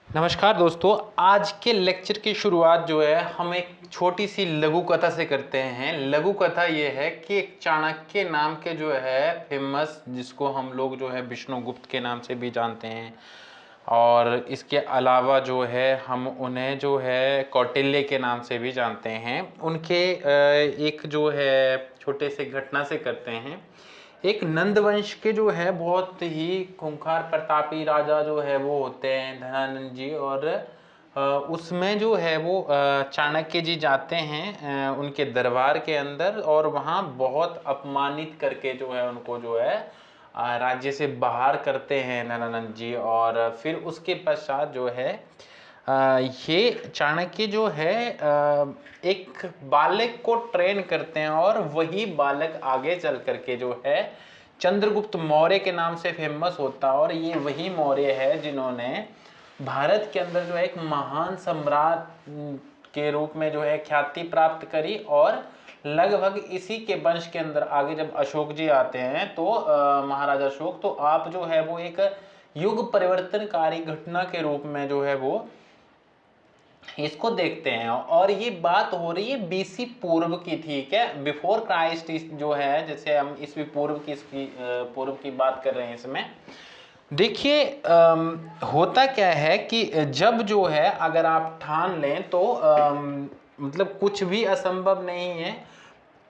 नमस्कार दोस्तों। आज के लेक्चर की शुरुआत जो है हम एक छोटी सी लघु कथा से करते हैं। लघु कथा ये है कि एक चाणक्य नाम के जो है फेमस, जिसको हम लोग जो है विष्णुगुप्त के नाम से भी जानते हैं, और इसके अलावा जो है हम उन्हें जो है कौटिल्य के नाम से भी जानते हैं। उनके एक जो है छोटे से घटना से करते हैं। एक नंद वंश के जो है बहुत ही खूंखार प्रतापी राजा जो है वो होते हैं धनानंद जी, और उसमें जो है वो चाणक्य जी जाते हैं उनके दरबार के अंदर, और वहाँ बहुत अपमानित करके जो है उनको जो है राज्य से बाहर करते हैं धनानंद जी। और फिर उसके पश्चात जो है ये चाणक्य जो है एक बालक को ट्रेन करते हैं, और वही बालक आगे चल करके जो है चंद्रगुप्त मौर्य के नाम से फेमस होता है। और ये वही मौर्य है जिन्होंने भारत के अंदर जो है एक महान सम्राट के रूप में जो है ख्याति प्राप्त करी। और लगभग इसी के वंश के अंदर आगे जब अशोक जी आते हैं तो महाराजा अशोक, तो आप जो है वो एक युग परिवर्तनकारी घटना के रूप में जो है वो इसको देखते हैं। और ये बात हो रही है बीसी पूर्व की, ठीक है, बिफोर क्राइस्ट जो है, जैसे हम ईस्वी पूर्व की इसकी पूर्व की बात कर रहे हैं इसमें। देखिए होता क्या है कि जब जो है अगर आप ठान लें तो मतलब कुछ भी असंभव नहीं है।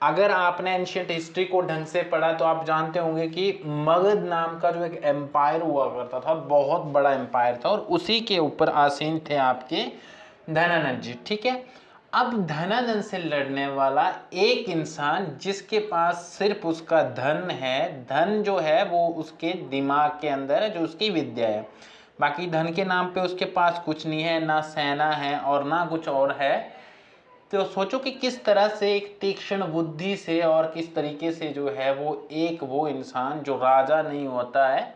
अगर आपने एंशियंट हिस्ट्री को ढंग से पढ़ा तो आप जानते होंगे कि मगध नाम का जो एक एम्पायर हुआ करता था, बहुत बड़ा एम्पायर था, और उसी के ऊपर आसीन थे आपके धनानंद जी, ठीक है। अब धनानंद से लड़ने वाला एक इंसान जिसके पास सिर्फ उसका धन है, धन जो है वो उसके दिमाग के अंदर है, जो उसकी विद्या है, बाकी धन के नाम पे उसके पास कुछ नहीं है, ना सेना है और ना कुछ और है। तो सोचो कि किस तरह से एक तीक्ष्ण बुद्धि से और किस तरीके से जो है वो इंसान जो राजा नहीं होता है,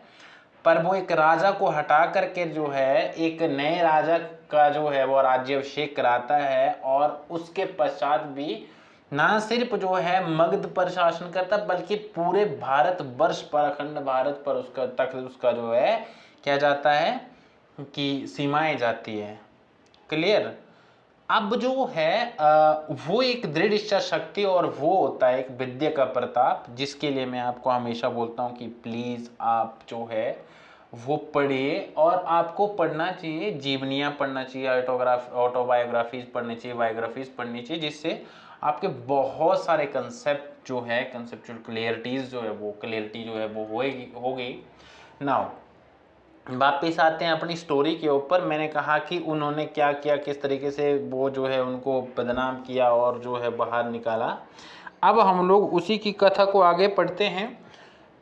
पर वो एक राजा को हटा करके जो है एक नए राजा का जो है वो राज्याभिषेक कराता है, और उसके पश्चात भी ना सिर्फ जो है मगध पर शासन करता बल्कि पूरे भारत वर्ष पर, अखंड भारत पर उसका तक उसका जो है क्या जाता है कि सीमाएं जाती है। क्लियर। अब जो है वो एक दृढ़ इच्छा शक्ति, और वो होता है एक विद्या का प्रताप, जिसके लिए मैं आपको हमेशा बोलता हूँ कि प्लीज़ आप जो है वो पढ़िए। और आपको पढ़ना चाहिए, जीवनियाँ पढ़ना चाहिए, ऑटोबायोग्राफीज पढ़नी चाहिए, बायोग्राफीज पढ़नी चाहिए, जिससे आपके बहुत सारे कंसेप्ट जो है, कंसेप्चुअल क्लियरिटीज जो है वो क्लियरिटी जो है वो होगी। नाउ वापिस आते हैं अपनी स्टोरी के ऊपर। मैंने कहा कि उन्होंने क्या किया, किस तरीके से वो जो है उनको बदनाम किया और जो है बाहर निकाला। अब हम लोग उसी की कथा को आगे पढ़ते हैं।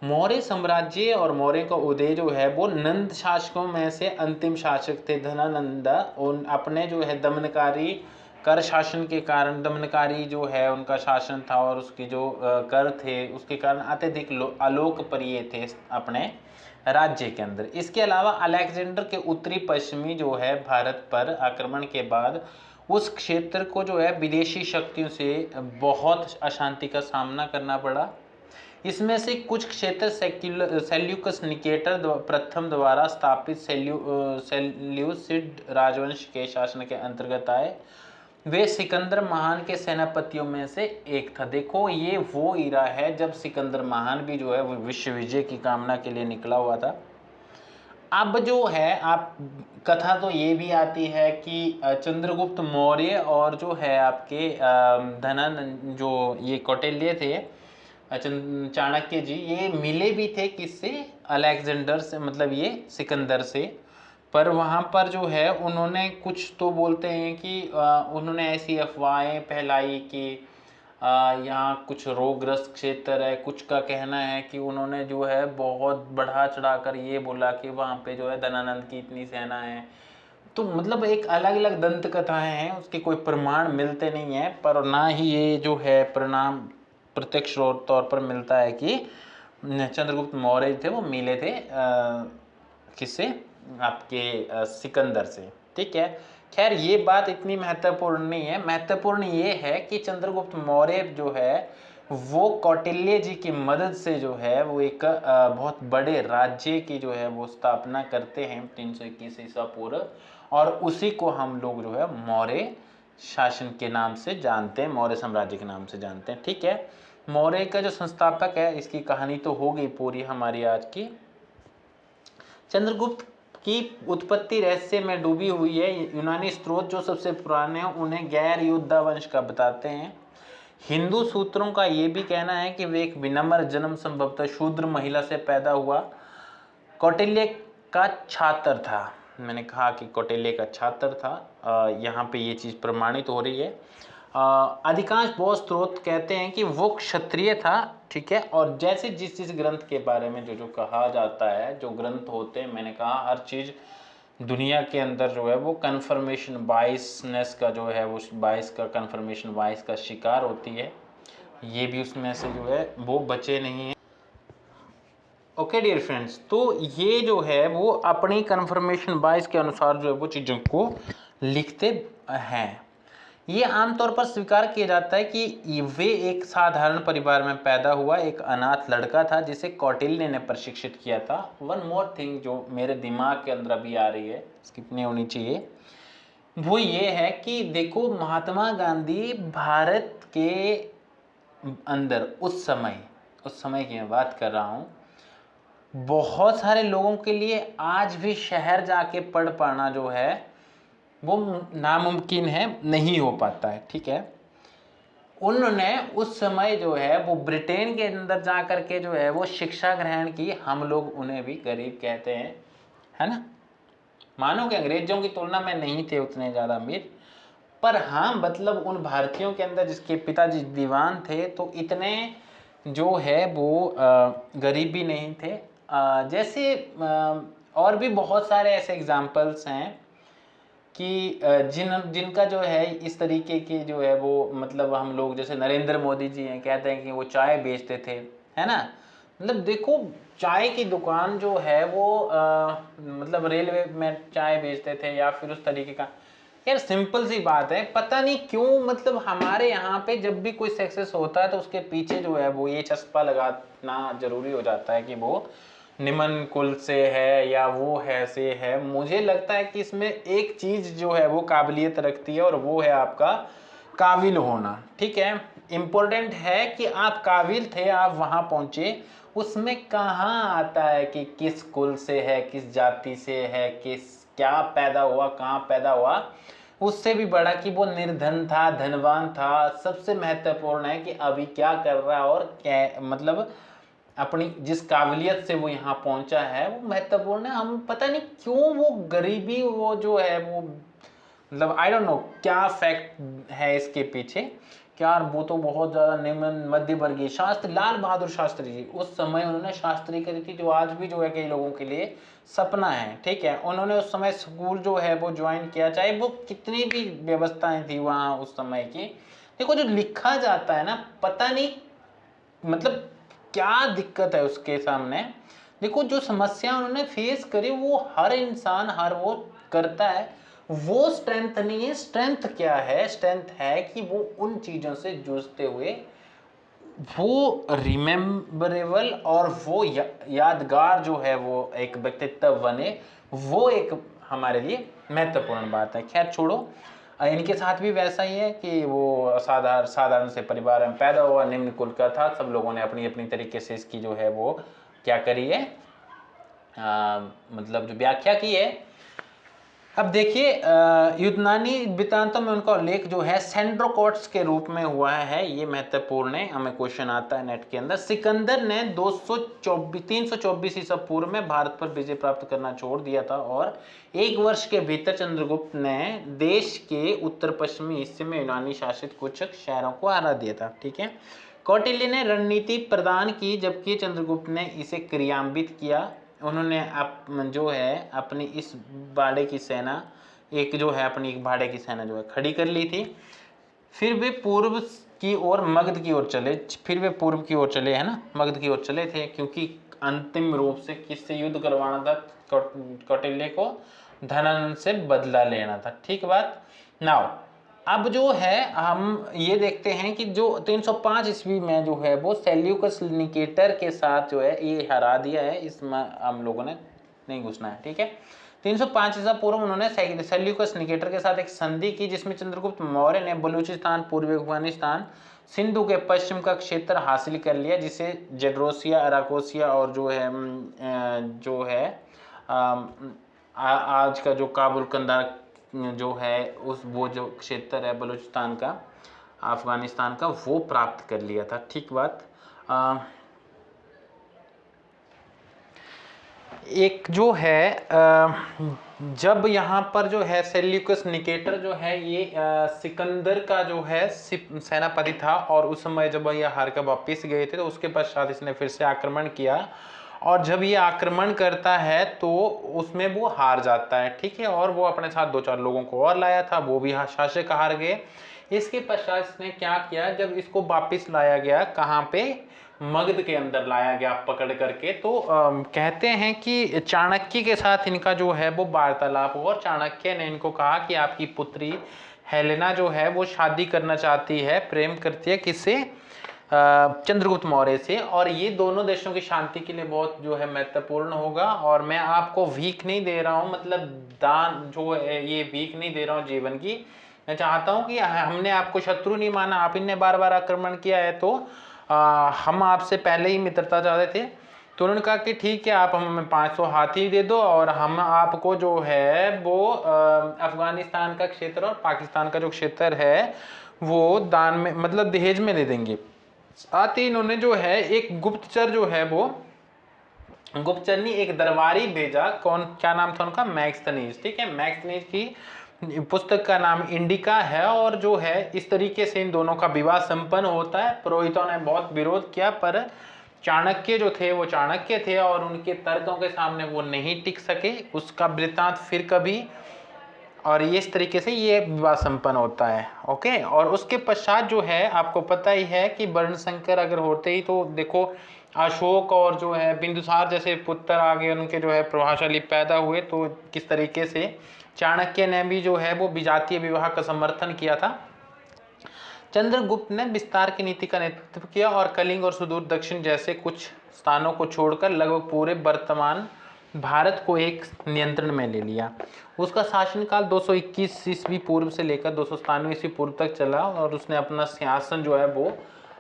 मौर्य साम्राज्य और मौर्य का उदय जो है वो नंद शासकों में से अंतिम शासक थे धनानंदा। उन अपने जो है दमनकारी कर शासन के कारण, दमनकारी जो है उनका शासन था, और उसके जो कर थे उसके कारण अत्यधिक अलोकप्रिय थे अपने राज्य के अंदर। इसके अलावा अलेक्जेंडर के उत्तरी पश्चिमी जो है भारत पर आक्रमण के बाद उस क्षेत्र को जो है विदेशी शक्तियों से बहुत अशांति का सामना करना पड़ा। इसमें से कुछ क्षेत्र सेल्यूकस निकेटर प्रथम द्वारा स्थापित सेल्यूसिड राजवंश के शासन के अंतर्गत आए। वे सिकंदर महान के सेनापतियों में से एक था। देखो ये वो इरा है जब सिकंदर महान भी जो है वो विश्व विजय की कामना के लिए निकला हुआ था। अब जो है आप कथा तो ये भी आती है कि चंद्रगुप्त मौर्य और जो है आपके धनानंद जो ये कौटिल्य थे, चाणक्य जी, ये मिले भी थे किससे, अलेक्जेंडर से, मतलब ये सिकंदर से। पर वहाँ पर जो है उन्होंने कुछ तो बोलते हैं कि उन्होंने ऐसी अफवाहें फैलाई कि यहाँ कुछ रोगग्रस्त क्षेत्र है। कुछ का कहना है कि उन्होंने जो है बहुत बढ़ा चढ़ाकर ये बोला कि वहाँ पे जो है धनानंद की इतनी सेना है। तो मतलब एक अलग अलग दंत कथाएं हैं, उसके कोई प्रमाण मिलते नहीं है, पर ना ही ये जो है परिणाम प्रत्यक्ष तौर पर मिलता है कि चंद्रगुप्त मौर्य थे वो मिले थे किससे, आपके सिकंदर से, ठीक है। खैर ये बात इतनी महत्वपूर्ण नहीं है। महत्वपूर्ण ये है कि चंद्रगुप्त मौर्य जो है वो कौटिल्य जी की मदद से जो है वो एक बहुत बड़े राज्य की जो है वो स्थापना करते हैं 321 ईसा पूर्व, और उसी को हम लोग जो है मौर्य शासन के नाम से जानते हैं, मौर्य साम्राज्य के नाम से जानते हैं। ठीक है, मौर्य का जो संस्थापक है, इसकी कहानी तो हो गई पूरी हमारी आज की। चंद्रगुप्त की उत्पत्ति रहस्य में डूबी हुई है। यूनानी स्रोत जो सबसे पुराने हैं उन्हें गैर योद्धा वंश का बताते हैं। हिंदू सूत्रों का ये भी कहना है कि वे एक विनम्र जन्म, संभवतः शूद्र महिला से पैदा हुआ, कौटिल्य का छात्र था। मैंने कहा कि कौटिल्य का छात्र था, यहाँ पे ये चीज़ प्रमाणित हो रही है। अधिकांश बौद्ध स्रोत कहते हैं कि वो क्षत्रिय था। ठीक है, और जैसे जिस ग्रंथ के बारे में जो जो कहा जाता है, जो ग्रंथ होते हैं, मैंने कहा हर चीज़ दुनिया के अंदर जो है वो कन्फर्मेशन बाइसनेस का जो है वो बाइस का कन्फर्मेशन बाइस का शिकार होती है। ये भी उसमें से जो है वो बचे नहीं हैं। ओके डियर फ्रेंड्स, तो ये जो है वो अपनी कन्फर्मेशन बाइस के अनुसार जो है वो चीज़ों को लिखते हैं। ये आमतौर पर स्वीकार किया जाता है कि वे एक साधारण परिवार में पैदा हुआ एक अनाथ लड़का था जिसे कौटिल्य ने प्रशिक्षित किया था। वन मोर थिंग जो मेरे दिमाग के अंदर अभी आ रही है, स्किप नहीं होनी चाहिए, वो ये है कि देखो महात्मा गांधी भारत के अंदर उस समय की मैं बात कर रहा हूँ, बहुत सारे लोगों के लिए आज भी शहर जाके पढ़ पाना जो है वो नामुमकिन है, नहीं हो पाता है। ठीक है, उन्होंने उस समय जो है वो ब्रिटेन के अंदर जा करके जो है वो शिक्षा ग्रहण की। हम लोग उन्हें भी गरीब कहते हैं, है ना। मानो कि अंग्रेजों की तुलना में नहीं थे उतने ज़्यादा अमीर, पर हाँ मतलब उन भारतीयों के अंदर जिसके पिताजी दीवान थे तो इतने जो है वो गरीब भी नहीं थे। जैसे और भी बहुत सारे ऐसे एग्जाम्पल्स हैं कि जिनका जो है इस तरीके के जो है वो मतलब हम लोग जैसे नरेंद्र मोदी जी हैं, कहते हैं कि वो चाय बेचते थे, है ना। मतलब देखो चाय की दुकान जो है वो मतलब रेलवे में चाय बेचते थे या फिर उस तरीके का। यार सिंपल सी बात है, पता नहीं क्यों मतलब हमारे यहाँ पे जब भी कोई सक्सेस होता है तो उसके पीछे जो है वो ये चस्पा लगाना जरूरी हो जाता है कि वो निम्न कुल से है या वो है से है। मुझे लगता है कि इसमें एक चीज जो है वो काबिलियत रखती है और वो है आपका काबिल होना। ठीक है, इम्पोर्टेंट है कि आप काबिल थे, आप वहां पहुंचे। उसमें कहाँ आता है कि किस कुल से है, किस जाति से है, किस क्या पैदा हुआ, कहाँ पैदा हुआ। उससे भी बड़ा कि वो निर्धन था, धनवान था। सबसे महत्वपूर्ण है कि अभी क्या कर रहा है और क्या मतलब अपनी जिस काबिलियत से वो यहाँ पहुंचा है वो महत्वपूर्ण है। हम पता नहीं क्यों वो गरीबी वो जो है वो मतलब आई डोंट नो क्या फैक्ट है इसके पीछे। क्या वो तो बहुत ज़्यादा निम्न मध्य वर्गीय शास्त्री लाल बहादुर शास्त्री जी, उस समय उन्होंने शास्त्री करी थी जो आज भी जो है कई लोगों के लिए सपना है। ठीक है, उन्होंने उस समय स्कूल जो है वो ज्वाइन किया, चाहे वो कितनी भी व्यवस्थाएं थी वहाँ उस समय की। देखो जो लिखा जाता है ना, पता नहीं मतलब क्या दिक्कत है उसके सामने। देखो जो समस्या उन्होंने फेस करी वो हर इंसान हर वो करता है। वो स्ट्रेंथ नहीं है। स्ट्रेंथ क्या है? स्ट्रेंथ है कि वो उन चीजों से जूझते हुए वो रिमेम्बरेबल और वो यादगार जो है वो एक व्यक्तित्व बने, वो एक हमारे लिए महत्वपूर्ण बात है। खैर छोड़ो, इनके साथ भी वैसा ही है कि वो साधारण से परिवार में पैदा हुआ, निम्न कुल का था। सब लोगों ने अपनी अपनी तरीके से इसकी जो है वो क्या करी है मतलब जो व्याख्या की है। अब देखिए यूनानी वृत्तांतों में उनका उल्लेख जो है सेंड्रोकोट्स के रूप में हुआ है। ये महत्वपूर्ण है, हमें क्वेश्चन आता है नेट के अंदर। सिकंदर ने 324 ईसा पूर्व में भारत पर विजय प्राप्त करना छोड़ दिया था और एक वर्ष के भीतर चंद्रगुप्त ने देश के उत्तर पश्चिमी हिस्से में यूनानी शासित कुछ शहरों को हरा दिया था। ठीक है, कौटिल्य ने रणनीति प्रदान की जबकि चंद्रगुप्त ने इसे क्रियान्वित किया। उन्होंने जो है अपनी इस भाड़े की सेना एक जो है अपनी एक भाड़े की सेना जो है खड़ी कर ली थी। फिर वे पूर्व की ओर मगध की ओर चले, फिर वे पूर्व की ओर चले, है ना, मगध की ओर चले थे क्योंकि अंतिम रूप से किससे युद्ध करवाना था? कौटिल्य को धनानंद से बदला लेना था। ठीक बात। नाउ अब जो है हम ये देखते हैं कि जो 305 ईस्वी में जो है वो सेल्यूकस निकेटर के साथ जो है ये हरा दिया है, इसमें हम लोगों ने नहीं घुसना है, ठीक है। 305 ईसा पूर्व उन्होंने सेल्यूकस निकेटर के साथ एक संधि की जिसमें चंद्रगुप्त मौर्य ने बलूचिस्तान, पूर्वी अफगानिस्तान, सिंधु के पश्चिम का क्षेत्र हासिल कर लिया, जिसे जेड्रोसिया, अराकोसिया और आज का जो काबुल कंदार जो है उस वो जो क्षेत्र है बलूचिस्तान का, अफगानिस्तान का, वो प्राप्त कर लिया था। ठीक बात। एक जो है जब यहाँ पर जो है सेल्यूकस निकेटर जो है ये सिकंदर का जो है सेनापति था, और उस समय जब ये हार कर वापिस गए थे तो उसके पश्चात इसने फिर से आक्रमण किया, और जब ये आक्रमण करता है तो उसमें वो हार जाता है, ठीक है। और वो अपने साथ 2-4 लोगों को और लाया था, वो भी शासक हार गए। इसके पश्चात इसने क्या किया, जब इसको वापिस लाया गया, कहाँ पे, मगध के अंदर लाया गया पकड़ करके, तो कहते हैं कि चाणक्य के साथ इनका जो है वो वार्तालाप हुआ, और चाणक्य ने इनको कहा कि आपकी पुत्री हेलेना जो है वो शादी करना चाहती है, प्रेम करती है, किससे, चंद्रगुप्त मौर्य से, और ये दोनों देशों की शांति के लिए बहुत जो है महत्वपूर्ण होगा, और मैं आपको भीख नहीं दे रहा हूँ, मतलब दान जो है ये भीख नहीं दे रहा हूँ जीवन की, मैं चाहता हूँ कि हमने आपको शत्रु नहीं माना, आप इनने बार बार आक्रमण किया है, तो हम आपसे पहले ही मित्रता चाहते थे। तो उन्होंने कहा कि ठीक है, आप हमें 500 हाथी दे दो, और हम आपको जो है वो अफगानिस्तान का क्षेत्र और पाकिस्तान का जो क्षेत्र है वो दान में, मतलब दहेज में दे देंगे। साथ ही इन्होंने जो है एक गुप्तचर जो है वो, गुप्तचर ने एक दरबारी भेजा, कौन, क्या नाम था उनका, मैक्सथनीज, ठीक है। मैक्सथनीज की पुस्तक का नाम इंडिका है, और जो है इस तरीके से इन दोनों का विवाह संपन्न होता है। पुरोहितों ने बहुत विरोध किया, पर चाणक्य जो थे वो चाणक्य थे, और उनके तर्कों के सामने वो नहीं टिक सके, उसका वृत्तांत फिर कभी, और ये इस तरीके से ये विवाह संपन्न होता है, ओके। और उसके पश्चात जो है आपको पता ही है कि वर्णशंकर अगर होते ही तो देखो अशोक और जो है बिंदुसार जैसे पुत्र आगे उनके जो है प्रभावशाली पैदा हुए, तो किस तरीके से चाणक्य ने भी जो है वो विजातीय विवाह का समर्थन किया था। चंद्रगुप्त ने विस्तार की नीति का नेतृत्व किया, और कलिंग और सुदूर दक्षिण जैसे कुछ स्थानों को छोड़कर लगभग पूरे वर्तमान भारत को एक नियंत्रण में ले लिया। उसका शासनकाल 221 ईस्वी पूर्व से लेकर 297 ईस्वी पूर्व तक चला, और उसने अपना सिंहासन जो है वो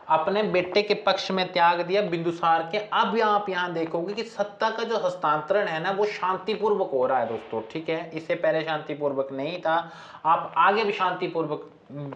अपने बेटे के पक्ष में त्याग दिया, बिंदुसार के। अब आप यहाँ देखोगे कि सत्ता का जो हस्तांतरण है ना वो शांतिपूर्वक हो रहा है दोस्तों, ठीक है। इससे पहले शांतिपूर्वक नहीं था, आप आगे भी शांतिपूर्वक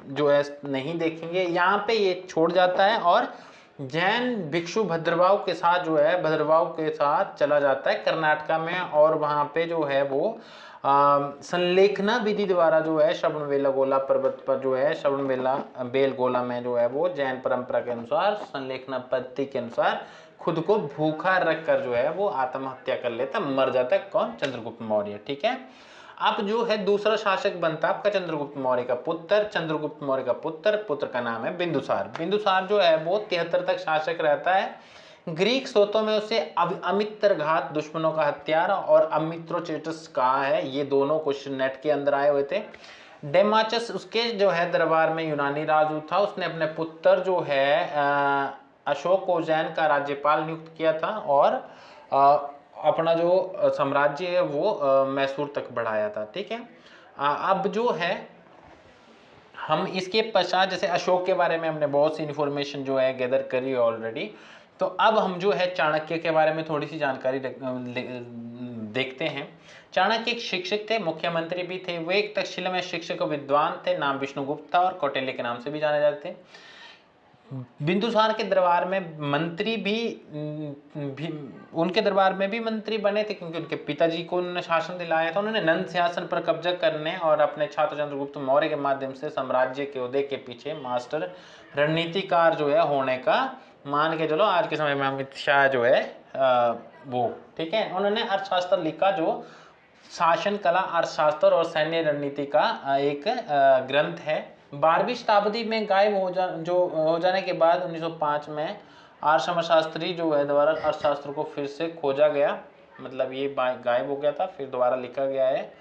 जो है नहीं देखेंगे। यहाँ पे ये छोड़ जाता है, और जैन भिक्षु भद्रवाह के साथ जो है, भद्रवाह के साथ चला जाता है कर्नाटका में, और वहाँ पे जो है वो संलेखना विधि द्वारा जो है श्रवणबेला गोला पर्वत पर जो है श्रवणबेला बेल गोला में जो है वो जैन परंपरा के अनुसार संलेखना पद्धति के अनुसार खुद को भूखा रख कर जो है वो आत्महत्या कर लेता, मर जाता है। कौन? चंद्रगुप्त मौर्य, ठीक है। अब जो है दूसरा शासक बनता है आपका चंद्रगुप्त मौर्य का पुत्र, चंद्रगुप्त मौर्य का पुत्र का नाम है बिंदुसार। बिंदुसार जो है वो 73 तक शासक रहता है। ग्रीक स्रोतों में उसे अमित्रघात, दुश्मनों का हत्यार, और अमित्रोचेटस कहा है। ये दोनों क्वेश्चन नेट के अंदर आए हुए थे। डेमाचस उसके जो है दरबार में यूनानी राजदूत था, उसने अपने पुत्र जो है अशोक को उज्जैन का राज्यपाल नियुक्त किया था, और अपना जो साम्राज्य है वो मैसूर तक बढ़ाया था, ठीक है। अब जो है हम इसके पश्चात, जैसे अशोक के बारे में हमने बहुत सी इंफॉर्मेशन जो है गैदर करी है ऑलरेडी, तो अब हम जो है चाणक्य के बारे में थोड़ी सी जानकारी देखते हैं। चाणक्य एक शिक्षक थे, मुख्यमंत्री भी थे। वे एक तक्षशिला में शिक्षक और विद्वान थे, नाम विष्णुगुप्त था, और कौटिल्य के नाम से भी जाने जाते थे। बिंदुसार के दरबार में मंत्री भी उनके दरबार में भी मंत्री बने थे, क्योंकि उनके पिताजी को उन्होंने शासन दिलाया था। उन्होंने नंद सिंहासन पर कब्जा करने और अपने छात्र चंद्रगुप्त मौर्य के माध्यम से साम्राज्य के उदय के पीछे मास्टर रणनीतिकार जो है होने का मान के चलो, आज के समय में अमित शाह जो है वो, ठीक है। उन्होंने अर्थशास्त्र लिखा, जो शासन कला, अर्थशास्त्र और सैन्य रणनीति का एक ग्रंथ है। 12वीं शताब्दी में गायब हो जाने के बाद 1905 में आर्यसमाजशास्त्री जो है द्वारा अर्थशास्त्र को फिर से खोजा गया, मतलब ये गायब हो गया था, फिर दोबारा लिखा गया है।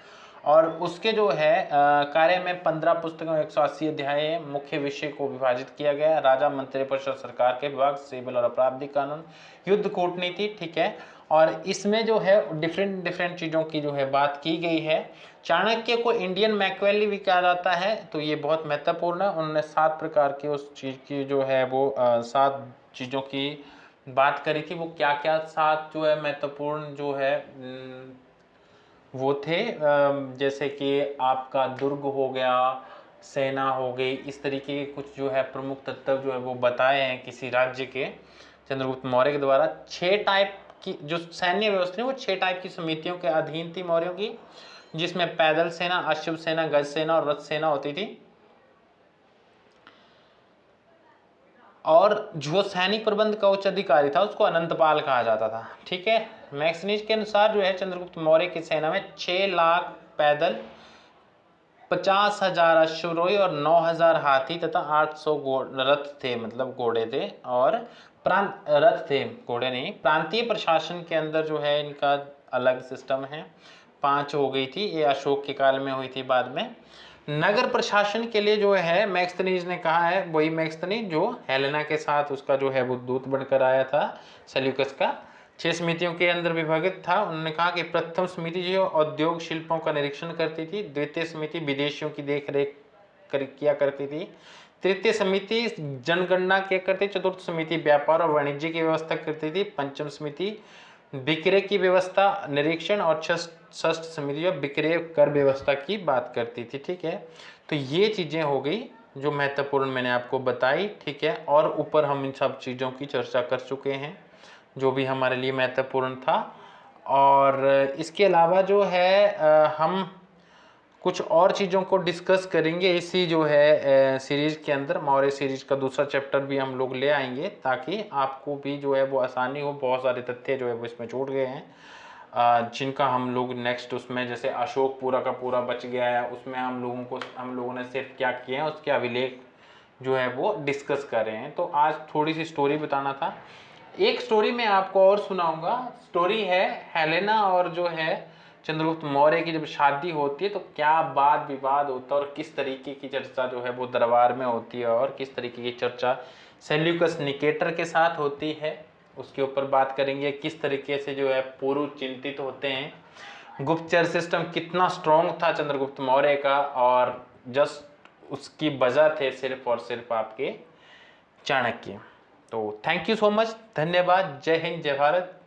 और उसके जो है कार्य में 15 पुस्तकों 180 अध्याय, मुख्य विषय को विभाजित किया गया। राजा, मंत्रिपरिषद, सरकार के विभाग, सिविल और आपराधिक कानून, युद्ध कूटनीति, ठीक है। और इसमें जो है डिफरेंट डिफरेंट चीज़ों की जो है बात की गई है। चाणक्य को इंडियन मैकियावेली भी कहा जाता है, तो ये बहुत महत्वपूर्ण है। उन्होंने 7 प्रकार की उस चीज़ की जो है वो 7 चीज़ों की बात करी थी। वो क्या क्या 7 जो है महत्वपूर्ण जो है वो थे, जैसे कि आपका दुर्ग हो गया, सेना हो गई, इस तरीके के कुछ जो है प्रमुख तत्व जो है वो बताए हैं किसी राज्य के चंद्रगुप्त मौर्य के द्वारा। 6 टाइप की जो सैन्य व्यवस्था है वो 6 टाइप की समितियों के अधीन थी मौर्यों की, जिसमें पैदल सेना, अश्व सेना, गज सेना और रथ सेना होती थी। और जो सैनिक प्रबंध का उच्च अधिकारी था उसको अनंतपाल कहा जाता था, ठीक है। मैक्सनीज के अनुसार जो है चंद्रगुप्त मौर्य की सेना में 6 लाख पैदल, 50,000 अश्वरोही और 9,000 हाथी तथा 800 रथ थे, मतलब घोड़े थे। और रथ थे, घोड़े नहीं। प्रांतीय प्रशासन के अंदर जो है इनका अलग सिस्टम है। 5 हो गई थी, ये अशोक के काल में हुई थी बाद में। नगर प्रशासन के लिए जो है मैक्सनीज ने कहा है, वही मैक्सनीज जो हेलेना के साथ उसका जो है वो दूत बनकर आया था सेल्यूकस का। 6 समितियों के अंदर विभाजित था। उन्होंने कहा कि प्रथम समिति जो औद्योग शिल्पों का निरीक्षण करती थी, द्वितीय समिति विदेशियों की देखरेख किया करती थी, तृतीय समिति जनगणना किया करती, चतुर्थ समिति व्यापार और वाणिज्य की व्यवस्था करती थी, पंचम समिति विक्रय की व्यवस्था निरीक्षण, और षष्ठ समिति जो विक्रय कर व्यवस्था की बात करती थी, ठीक है। तो ये चीजें हो गई जो महत्वपूर्ण मैंने आपको बताई, ठीक है। और ऊपर हम इन सब चीजों की चर्चा कर चुके हैं जो भी हमारे लिए महत्वपूर्ण था। और इसके अलावा जो है हम कुछ और चीज़ों को डिस्कस करेंगे इसी जो है सीरीज के अंदर। मौर्य सीरीज का दूसरा चैप्टर भी हम लोग ले आएंगे ताकि आपको भी जो है वो आसानी हो। बहुत सारे तथ्य जो है वो इसमें छूट गए हैं जिनका हम लोग नेक्स्ट उसमें, जैसे अशोक पूरा का पूरा बच गया है, उसमें हम लोगों ने सिर्फ क्या किए हैं उसके अभिलेख जो है वो डिस्कस कर रहे हैं। तो आज थोड़ी सी स्टोरी बताना था। एक स्टोरी मैं आपको और सुनाऊंगा। स्टोरी है हेलेना और जो है चंद्रगुप्त मौर्य की जब शादी होती है तो क्या वाद विवाद होता है और किस तरीके की चर्चा जो है वो दरबार में होती है और किस तरीके की चर्चा सेल्यूकस निकेटर के साथ होती है, उसके ऊपर बात करेंगे। किस तरीके से जो है पूर्व चिंतित होते हैं, गुप्तचर सिस्टम कितना स्ट्रॉन्ग था चंद्रगुप्त मौर्य का, और जस्ट उसकी वजह थे सिर्फ और सिर्फ आपके चाणक्य। तो थैंक यू सो मच, धन्यवाद। जय हिंद, जय भारत।